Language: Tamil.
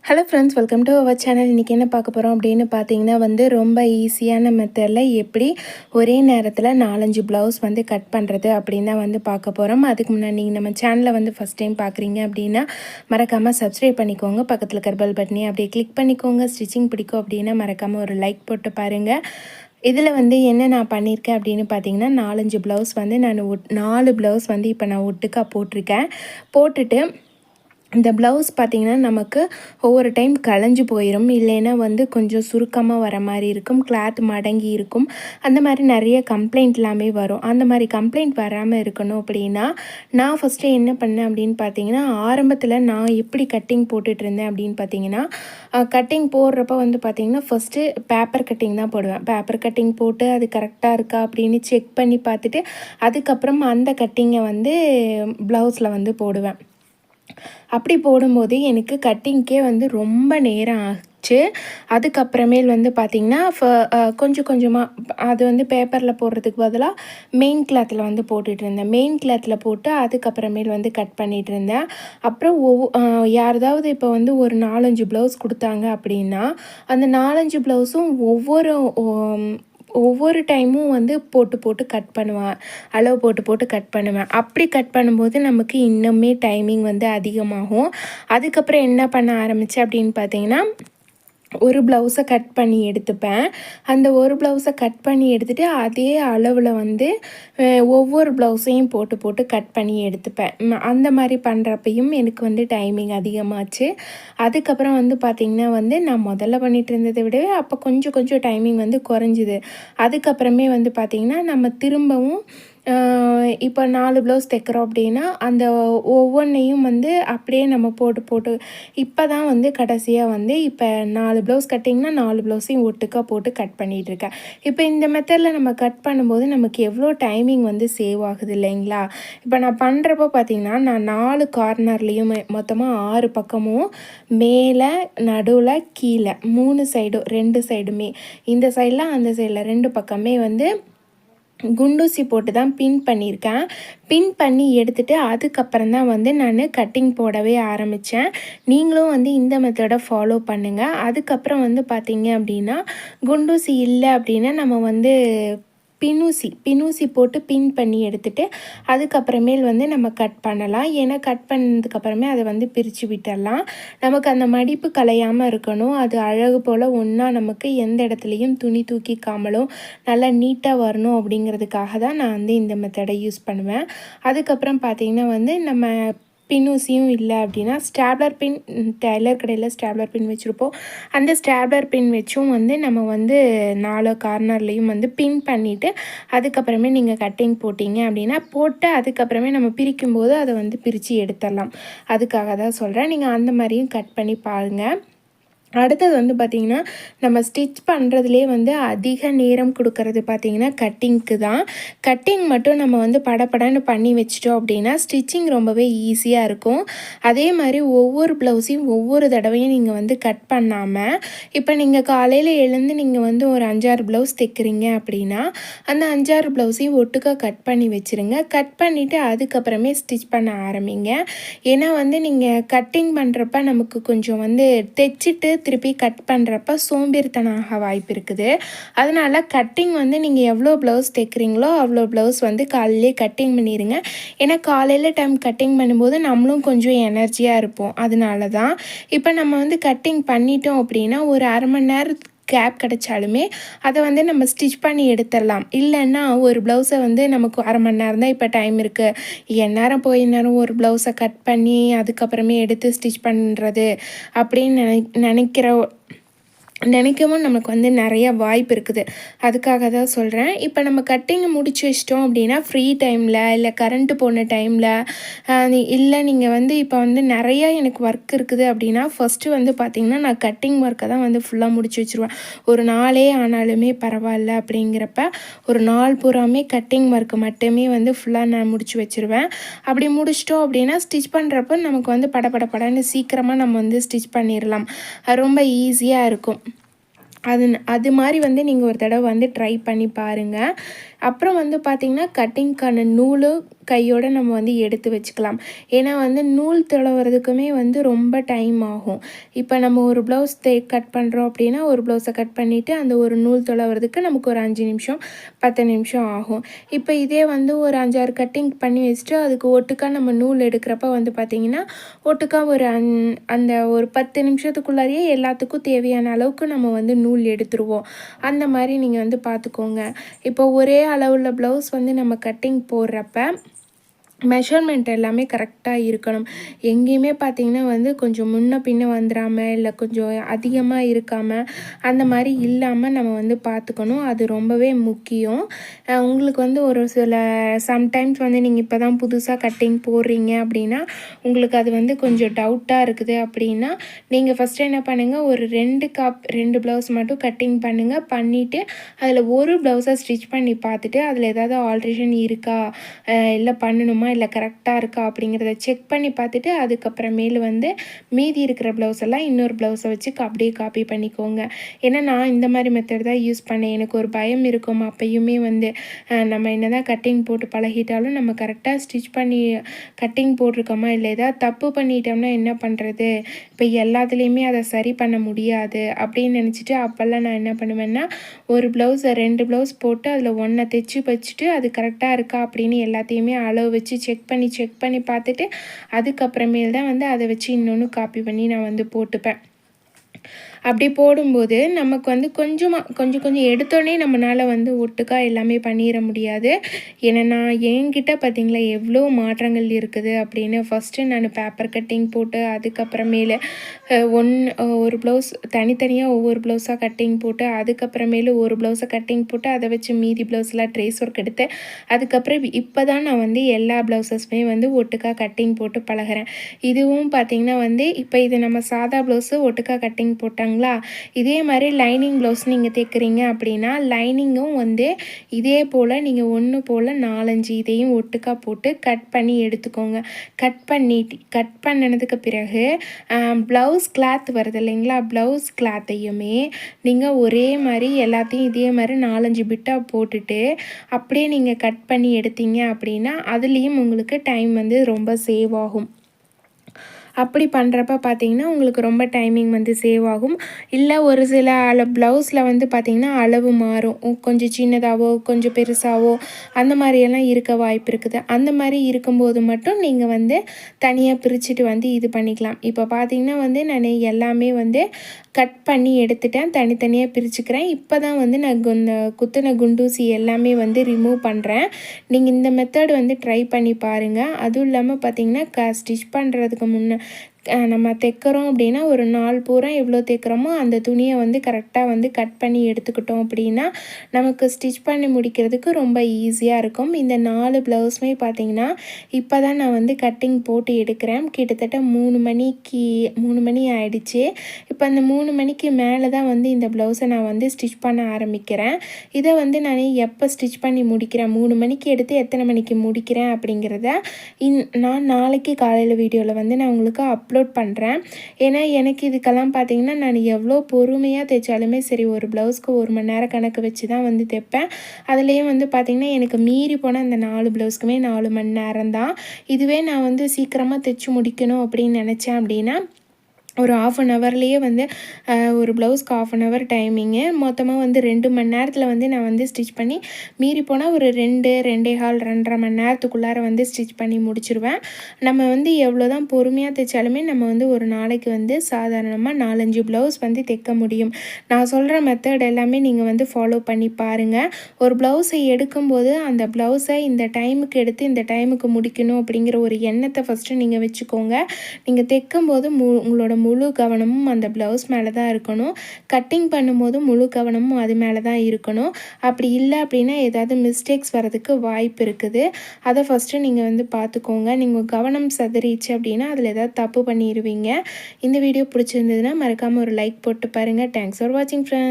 Hello friends, welcome to our channel. இன்றைக்கி என்ன பார்க்க போகிறோம் அப்படின்னு பார்த்தீங்கன்னா ரொம்ப ஈஸியான மெத்தடில் எப்படி ஒரே நேரத்தில் 4-5 ப்ளவுஸ் கட் பண்ணுறது அப்படின்னு தான் பார்க்க போகிறோம். அதுக்கு முன்னாடி நீங்கள் நம்ம சேனலை ஃபஸ்ட் டைம் பார்க்குறீங்க அப்படின்னா மறக்காமல் சப்ஸ்கிரைப் பண்ணிக்கோங்க. பக்கத்தில் இருக்கிற பெல் பட்டனே அப்படியே கிளிக் பண்ணிக்கோங்க. ஸ்டிச்சிங் பிடிக்கும் அப்படின்னா மறக்காமல் ஒரு லைக் போட்டு பாருங்கள். இதில் என்ன நான் பண்ணியிருக்கேன் அப்படின்னு பார்த்தீங்கன்னா 4-5 ப்ளவுஸ் நான் 4 ப்ளவுஸ் இப்போ நான் ஒட்டுக்கா போட்டுட்டு இந்த ப்ளவுஸ் பார்த்திங்கன்னா நமக்கு ஒவ்வொரு டைம் களைஞ்சு போயிடும், இல்லைன்னா கொஞ்சம் சுருக்கமாக வர மாதிரி இருக்கும், கிளாத் மடங்கி இருக்கும், அந்த மாதிரி நிறைய கம்ப்ளைண்ட் எல்லாமே வரும். அந்த மாதிரி கம்ப்ளைண்ட் வராமல் இருக்கணும் அப்படின்னா நான் ஃபஸ்ட்டு என்ன பண்ணேன் அப்படின்னு பார்த்தீங்கன்னா, ஆரம்பத்தில் நான் எப்படி கட்டிங் போட்டுட்டு இருந்தேன் அப்படின்னு பார்த்தீங்கன்னா, கட்டிங் போடுறப்ப பார்த்திங்கன்னா ஃபஸ்ட்டு பேப்பர் கட்டிங் தான் போடுவேன். பேப்பர் கட்டிங் போட்டு அது கரெக்டாக இருக்கா அப்படின்னு செக் பண்ணி பார்த்துட்டு அதுக்கப்புறம் அந்த கட்டிங்கை ப்ளவுஸில் போடுவேன். அப்படி போடும்போது எனக்கு கட்டிங்க்கே ரொம்ப நேரம் ஆச்சு. அதுக்கப்புறமேல் பார்த்திங்கன்னா கொஞ்சம் கொஞ்சமாக அது பேப்பரில் போடுறதுக்கு பதிலாக மெயின் கிளாத்தில் போட்டுட்ருந்தேன். மெயின் கிளாத்தில் போட்டு அதுக்கப்புறமேல் கட் பண்ணிகிட்ருந்தேன். அப்புறம் யாராவது இப்போ ஒரு 4-5 ப்ளவுஸ் கொடுத்தாங்க அப்படின்னா அந்த 4-5 ப்ளவுஸும் ஒவ்வொரு டைமும் போட்டு போட்டு கட் பண்ணுவேன், அளவு போட்டு போட்டு கட் பண்ணுவேன். அப்படி கட் பண்ணும்போது நமக்கு இன்னுமே டைமிங் அதிகமாகும். அதுக்கப்புறம் என்ன பண்ண ஆரம்பித்தேன் அப்படின்னு பார்த்தீங்கன்னா, ஒரு ப்ளவுஸை கட் பண்ணி எடுத்துப்பேன். அந்த ஒரு ப்ளவுஸை கட் பண்ணி எடுத்துகிட்டு அதே அளவில் ஒவ்வொரு ப்ளவுஸையும் போட்டு போட்டு கட் பண்ணி எடுத்துப்பேன். அந்த மாதிரி பண்ணுறப்பையும் எனக்கு டைமிங் அதிகமாச்சு. அதுக்கப்புறம் பார்த்திங்கன்னா நான் முதல்ல பண்ணிகிட்டு இருந்ததை விடவே அப்போ கொஞ்சம் கொஞ்சம் டைமிங் குறைஞ்சிது. அதுக்கப்புறமே பார்த்திங்கன்னா நம்ம திரும்பவும் இப்போ 4 ப்ளவுஸ் தைக்கிறோம் அப்படின்னா அந்த ஒவ்வொன்றையும் அப்படியே நம்ம போட்டு போட்டு இப்போ தான் கடைசியாக இப்போ 4 ப்ளவுஸ் கட்டிங்கன்னா 4 ப்ளவுஸையும் ஒட்டுக்கா போட்டு கட் பண்ணிகிட்ருக்கேன். இப்போ இந்த மெத்தடில் நம்ம கட் பண்ணும்போது நமக்கு எவ்வளோ டைமிங் சேவ் ஆகுது இல்லைங்களா? இப்போ நான் பண்ணுறப்போ பார்த்திங்கன்னா நான் 4 கார்னர்லேயும் மொத்தமாக 6 பக்கமும் மேலே நடுவில் கீழே 3 சைடும் 2 சைடுமே இந்த சைடில் அந்த சைடில் 2 பக்கமே குண்டூசி போட்டு தான் பின் பண்ணியிருக்கேன். பின் பண்ணி எடுத்துகிட்டு அதுக்கப்புறம் தான் நான் கட்டிங் போடவே ஆரம்பித்தேன். நீங்களும் இந்த மெத்தடை ஃபாலோ பண்ணுங்கள். அதுக்கப்புறம் பார்த்தீங்க அப்படின்னா குண்டூசி இல்லை அப்படின்னா நம்ம பின்னூசி போட்டு பின் பண்ணி எடுத்துகிட்டு அதுக்கப்புறமேல் நம்ம கட் பண்ணலாம். ஏன்னா கட் பண்ணதுக்கப்புறமே அதை பிரித்து விட்டுடலாம். நமக்கு அந்த மடிப்பு கலையாமல் இருக்கணும். அது அழகு போல் ஒன்றா நமக்கு எந்த இடத்துலையும் துணி தூக்கிக்காமலும் நல்லா நீட்டாக வரணும் அப்படிங்கிறதுக்காக தான் நான் இந்த மெத்தடை யூஸ் பண்ணுவேன். அதுக்கப்புறம் பார்த்திங்கன்னா நம்ம பின்னூசியும் இல்லை அப்படின்னா ஸ்டாப்லர் பின், டெய்லர் கடையில் ஸ்டாப்லர் பின் வச்சுருப்போம். அந்த ஸ்டாப்லர் பின் வச்சும் நம்ம 4 கார்னர்லேயும் பின் பண்ணிவிட்டு அதுக்கப்புறமே நீங்கள் கட்டிங் போட்டிங்க அப்படின்னா போட்டு அதுக்கப்புறமே நம்ம பிரிக்கும்போது அதை பிரித்து எடுத்துடலாம். அதுக்காக தான் சொல்கிறேன். நீங்கள் அந்த மாதிரியும் கட் பண்ணி பாருங்கள். அடுத்தது பார்த்திங்கன்னா நம்ம ஸ்டிச் பண்ணுறதுலே அதிக நேரம் கொடுக்கறது பார்த்திங்கன்னா கட்டிங்க்கு தான். கட்டிங் மட்டும் நம்ம படப்படன்னு பண்ணி வச்சிட்டோம் அப்படின்னா ஸ்டிச்சிங் ரொம்பவே ஈஸியாக இருக்கும். அதே மாதிரி ஒவ்வொரு ப்ளவுஸையும் ஒவ்வொரு தடவையும் நீங்கள் கட் பண்ணாமல் இப்போ நீங்கள் காலையில் எழுந்து நீங்கள் ஒரு 5-6 ப்ளவுஸ் தைக்கிறீங்க அப்படின்னா அந்த 5-6 ப்ளவுஸையும் ஒட்டுக்கா கட் பண்ணி வச்சுருங்க. கட் பண்ணிவிட்டு அதுக்கப்புறமே ஸ்டிச் பண்ண ஆரம்பிங்க. ஏன்னா நீங்கள் கட்டிங் பண்ணுறப்ப நமக்கு கொஞ்சம் தைச்சிட்டு திருப்பி கட் பண்ணுறப்ப சோம்பேறித்தனாக வாய்ப்பு இருக்குது. அதனால் கட்டிங் நீங்கள் எவ்வளோ ப்ளவுஸ் தைக்கிறீங்களோ அவ்வளோ ப்ளவுஸ் காலையிலே கட்டிங் பண்ணிடுங்க. ஏன்னா காலையில் டைம் கட்டிங் பண்ணும்போது நம்மளும் கொஞ்சம் எனர்ஜியாக இருப்போம். அதனால தான் இப்போ நம்ம கட்டிங் பண்ணிட்டோம் அப்படின்னா ஒரு அரை மணி நேரத்துக்கு கேப் கிடைச்சாலுமே அதை நம்ம ஸ்டிச் பண்ணி எடுத்துடலாம். இல்லைன்னா ஒரு ப்ளவுஸை நமக்கு அரை மணி நேரம் தான் இப்போ டைம் இருக்குது, எந்நேரம் போய் நேரம் ஒரு ப்ளவுஸை கட் பண்ணி அதுக்கப்புறமே எடுத்து ஸ்டிச் பண்ணுறது அப்படின்னு நினைக்கவும் நமக்கு நிறைய வாய்ப்பு இருக்குது. அதுக்காக தான் சொல்கிறேன். இப்போ நம்ம கட்டிங்கை முடிச்சு வச்சிட்டோம் அப்படின்னா ஃப்ரீ டைமில் இல்லை கரண்ட்டு போன டைமில் இல்லை நீங்கள் இப்போ நிறையா எனக்கு ஒர்க் இருக்குது அப்படின்னா ஃபஸ்ட்டு பார்த்திங்கன்னா நான் கட்டிங் ஒர்க்கை தான் ஃபுல்லாக முடிச்சு வச்சுருவேன். ஒரு நாளே ஆனாலுமே பரவாயில்ல அப்படிங்கிறப்ப ஒரு நாள் பூராமே கட்டிங் ஒர்க்கு மட்டுமே ஃபுல்லாக நான் முடிச்சு வச்சுருவேன். அப்படி முடிச்சிட்டோம் அப்படின்னா ஸ்டிச் பண்ணுறப்ப நமக்கு படன்னு சீக்கிரமாக நம்ம ஸ்டிச் பண்ணிடலாம். ரொம்ப ஈஸியாக இருக்கும். அது மாதிரி நீங்கள் ஒரு தடவை ட்ரை பண்ணி பாருங்கள். அப்புறம் வந்து பார்த்திங்கன்னா கட்டிங்க்கான நூலு கையோடு நம்ம வந்து எடுத்து வச்சுக்கலாம். ஏன்னா வந்து நூல் துளவுறதுக்குமே வந்து ரொம்ப டைம் ஆகும். இப்போ நம்ம ஒரு ப்ளவுஸ் கட் பண்ணுறோம் அப்படின்னா ஒரு ப்ளவுஸை கட் பண்ணிவிட்டு அந்த ஒரு நூல் துளவுறதுக்கு நமக்கு ஒரு 5 நிமிஷம் 10 நிமிஷம் ஆகும். இப்போ இதே வந்து ஒரு 5-6 கட்டிங் பண்ணி வச்சுட்டு அதுக்கு ஒட்டுக்கா நம்ம நூல் எடுக்கிறப்ப வந்து பார்த்திங்கன்னா ஒட்டுக்கா ஒரு அந்த ஒரு 10 நிமிஷத்துக்குள்ளாரையே எல்லாத்துக்கும் தேவையான அளவுக்கு நம்ம வந்து நூல் எடுத்துருவோம். அந்த மாதிரி நீங்கள் வந்து பார்த்துக்கோங்க. இப்போ ஒரே அளவுள்ள ப்ளவுஸ் வந்து நம்ம கட்டிங் போடுறப்ப மெஷர்மெண்ட் எல்லாமே கரெக்டாக இருக்கணும். எங்கேயுமே பார்த்திங்கன்னா வந்து கொஞ்சம் முன்ன பின்ன வந்துடாமல் இல்லை கொஞ்சம் அதிகமாக இருக்காமல் அந்த மாதிரி இல்லாமல் நம்ம வந்து பார்த்துக்கணும். அது ரொம்பவே முக்கியம். உங்களுக்கு வந்து ஒரு சில சம்டைம்ஸ் வந்து நீங்கள் இப்போ தான் புதுசாக கட்டிங் போடுறீங்க அப்படின்னா உங்களுக்கு அது வந்து கொஞ்சம் டவுட்டாக இருக்குது அப்படின்னா நீங்கள் ஃபஸ்ட்டு என்ன பண்ணுங்கள், ஒரு 2 ப்ளவுஸ் மட்டும் கட்டிங் பண்ணுங்கள். பண்ணிவிட்டு அதில் ஒரு ப்ளவுஸை ஸ்டிச் பண்ணி பார்த்துட்டு அதில் ஏதாவது ஆல்ட்ரேஷன் இருக்கா இல்லை பண்ணணுமா இல்லை கரெக்டாக இருக்கா அப்படிங்கிறத செக் பண்ணி பார்த்துட்டு அதுக்கப்புறமேலு வந்து மீதி இருக்கிற ப்ளவுஸ் எல்லாம் இன்னொரு ப்ளவுஸை வச்சு அப்படியே காப்பி பண்ணிக்கோங்க. ஏன்னா நான் இந்த மாதிரி மெத்தட் தான் யூஸ் பண்ணேன். எனக்கு ஒரு பயம் இருக்கும். அப்பயுமே வந்து நம்ம என்ன தான் கட்டிங் போட்டு பழகிட்டாலும் நம்ம கரெக்டாக ஸ்டிச் பண்ணி கட்டிங் போட்டிருக்கோமா இல்லை ஏதாவது தப்பு பண்ணிட்டோம்னா என்ன பண்ணுறது, இப்போ எல்லாத்துலேயுமே அதை சரி பண்ண முடியாது அப்படின்னு நினச்சிட்டு அப்போல்லாம் நான் என்ன பண்ணுவேன்னா ஒரு ப்ளவுஸை 2 ப்ளவுஸ் போட்டு அதில் 1 தைச்சி வச்சுட்டு அது கரெக்டாக இருக்கா அப்படின்னு எல்லாத்தையுமே அளவு வச்சு செக் பண்ணி பார்த்துட்டு அதுக்கப்புறமேல் தான் வந்து அதை வச்சு இன்னொன்று காப்பி பண்ணி நான் வந்து போட்டுப்பேன். அப்படி போடும்போது நமக்கு வந்து கொஞ்சம் எடுத்தோடனே நம்மளால் வந்து ஒட்டுக்கா எல்லாமே பண்ணிட முடியாது. ஏன்னா என்கிட்ட பார்த்திங்களா எவ்வளோ மாற்றங்கள் இருக்குது அப்படின்னு. ஃபஸ்ட்டு நான் பேப்பர் கட்டிங் போட்டு அதுக்கப்புறமேலு ஒரு ப்ளவுஸ் தனித்தனியாக ஒவ்வொரு ப்ளவுஸாக கட்டிங் போட்டு அதுக்கப்புறமேலு ஒரு ப்ளவுஸை கட்டிங் போட்டு அதை வச்சு மீதி ப்ளவுஸ்லாம் ட்ரேஸ் ஒர்க் எடுத்து அதுக்கப்புறம் இப்போ தான் நான் வந்து எல்லா ப்ளவுஸஸுமே வந்து ஒட்டுக்கா கட்டிங் போட்டு பழகிறேன். இதுவும் பார்த்திங்கன்னா வந்து இப்போ இது நம்ம சாதா ப்ளவுஸு ஒட்டுக்கா கட்டிங் போட்டாங்களா, இதே மாதிரி லைனிங் ப்ளவுஸ் நீங்கள் தைக்கிறீங்க அப்படின்னா லைனிங்கும் வந்து இதே போல் நீங்கள் ஒன்று போல் 4-5 இதையும் ஒட்டுக்கா போட்டு கட் பண்ணி எடுத்துக்கோங்க. கட் பண்ணினதுக்கு பிறகு ப்ளவுஸ் கிளாத் வருது இல்லைங்களா, ப்ளவுஸ் கிளாத்தையுமே நீங்கள் ஒரே மாதிரி எல்லாத்தையும் இதே மாதிரி 4-5 பிட்டாக போட்டுட்டு அப்படியே நீங்கள் கட் பண்ணி எடுத்தீங்க அப்படின்னா அதுலேயும் உங்களுக்கு டைம் வந்து ரொம்ப சேவ் ஆகும். அப்படி பண்ணுறப்ப பார்த்திங்கன்னா உங்களுக்கு ரொம்ப டைமிங் வந்து சேவ் ஆகும். இல்லை ஒரு சில ப்ளவுஸில் வந்து பார்த்திங்கன்னா அளவு மாறும். கொஞ்சம் சின்னதாகவோ கொஞ்சம் பெருசாகவோ அந்த மாதிரியெல்லாம் இருக்க வாய்ப்பு இருக்குது. அந்த மாதிரி இருக்கும்போது மட்டும் நீங்கள் வந்து தனியாக பிரிச்சுட்டு வந்து இது பண்ணிக்கலாம். இப்போ பார்த்திங்கன்னா வந்து நான் எல்லாமே வந்து கட் பண்ணி எடுத்துட்டேன். தனித்தனியாக பிரிச்சுக்கிறேன். இப்போ தான் வந்து நான் குத்தின குண்டூசி எல்லாமே வந்து ரிமூவ் பண்ணுறேன். நீங்கள் இந்த மெத்தட் வந்து ட்ரை பண்ணி பாருங்கள். அதுவும் இல்லாமல் பார்த்திங்கன்னா ஸ்டிச் பண்ணுறதுக்கு முன்னே நம்ம தைக்கிறோம் அப்படின்னா ஒரு நாள் பூரா எவ்வளோ தைக்கிறோமோ அந்த துணியை வந்து கரெக்டாக வந்து கட் பண்ணி எடுத்துக்கிட்டோம் அப்படின்னா நமக்கு ஸ்டிச் பண்ணி முடிக்கிறதுக்கு ரொம்ப ஈஸியாக இருக்கும். இந்த 4 ப்ளவுஸுமே பார்த்திங்கன்னா இப்போ தான் நான் வந்து கட்டிங் போட்டு எடுக்கிறேன். கிட்டத்தட்ட 3 மணி ஆயிடுச்சு. இப்போ அந்த 3 மணிக்கு மேலே தான் வந்து இந்த ப்ளவுஸை நான் வந்து ஸ்டிச் பண்ண ஆரம்பிக்கிறேன். இதை வந்து நான் எப்போ ஸ்டிச் பண்ணி முடிக்கிறேன், 3 மணிக்கு எடுத்து எத்தனை மணிக்கு முடிக்கிறேன் அப்படிங்கிறத நான் நாளைக்கு காலையில் வீடியோவில் வந்து நான் உங்களுக்கு அப்லோட் பண்ணுறேன். ஏன்னா எனக்கு இதுக்கெல்லாம் பார்த்திங்கன்னா நான் எவ்வளோ பொறுமையாக தைச்சாலுமே சரி ஒரு ப்ளவுஸ்க்கு 1 மணி நேரம் கணக்கு வச்சு தான் வந்து தைப்பேன். அதுலேயும் வந்து பார்த்திங்கன்னா எனக்கு மீறி போன அந்த 4 ப்ளவுஸ்க்குமே 4 மணி நேரம் தான். இதுவே நான் வந்து சீக்கிரமாக தைச்சி முடிக்கணும் அப்படின்னு நினச்சேன் அப்படின்னா ஒரு 1/2 ஹவர்லேயே வந்து ஒரு ப்ளவுஸ்க்கு 1/2 ஹவர் டைமிங்கு மொத்தமாக வந்து 2 மணி நேரத்தில் வந்து நான் வந்து ஸ்டிச் பண்ணி மீறி போனால் ஒரு 2.25 மணி நேரத்துக்குள்ளார வந்து ஸ்டிச் பண்ணி முடிச்சிருவேன். நம்ம வந்து எவ்வளோ தான் பொறுமையாக தைச்சாலுமே நம்ம வந்து ஒரு நாளைக்கு வந்து சாதாரணமாக 4-5 ப்ளவுஸ் வந்து தைக்க முடியும். நான் சொல்கிற மெத்தட் எல்லாமே நீங்கள் வந்து ஃபாலோ பண்ணி பாருங்கள். ஒரு ப்ளவுஸை எடுக்கும்போது அந்த ப்ளவுஸை இந்த டைமுக்கு எடுத்து இந்த டைமுக்கு முடிக்கணும் அப்படிங்கிற ஒரு எண்ணத்தை ஃபஸ்ட்டு நீங்கள் வச்சுக்கோங்க. நீங்கள் தைக்கும்போது உங்களோட முழு கவனமும் அந்த ப்ளவுஸ் மேலே தான் இருக்கணும். கட்டிங் பண்ணும்போது முழு கவனமும் அது மேலே தான் இருக்கணும். அப்படி இல்லை அப்படின்னா ஏதாவது மிஸ்டேக்ஸ் வரதுக்கு வாய்ப்பு இருக்குது. அதை ஃபஸ்ட்டு நீங்கள் வந்து பார்த்துக்கோங்க. நீங்கள் கவனம் சதறிச்சு அப்படின்னா அதில் ஏதாவது தப்பு பண்ணிடுவீங்க. இந்த வீடியோ பிடிச்சிருந்ததுன்னா மறக்காமல் ஒரு லைக் போட்டு பாருங்கள். தேங்க்ஸ் ஃபார் வாட்சிங் ஃப்ரெண்ட்ஸ்.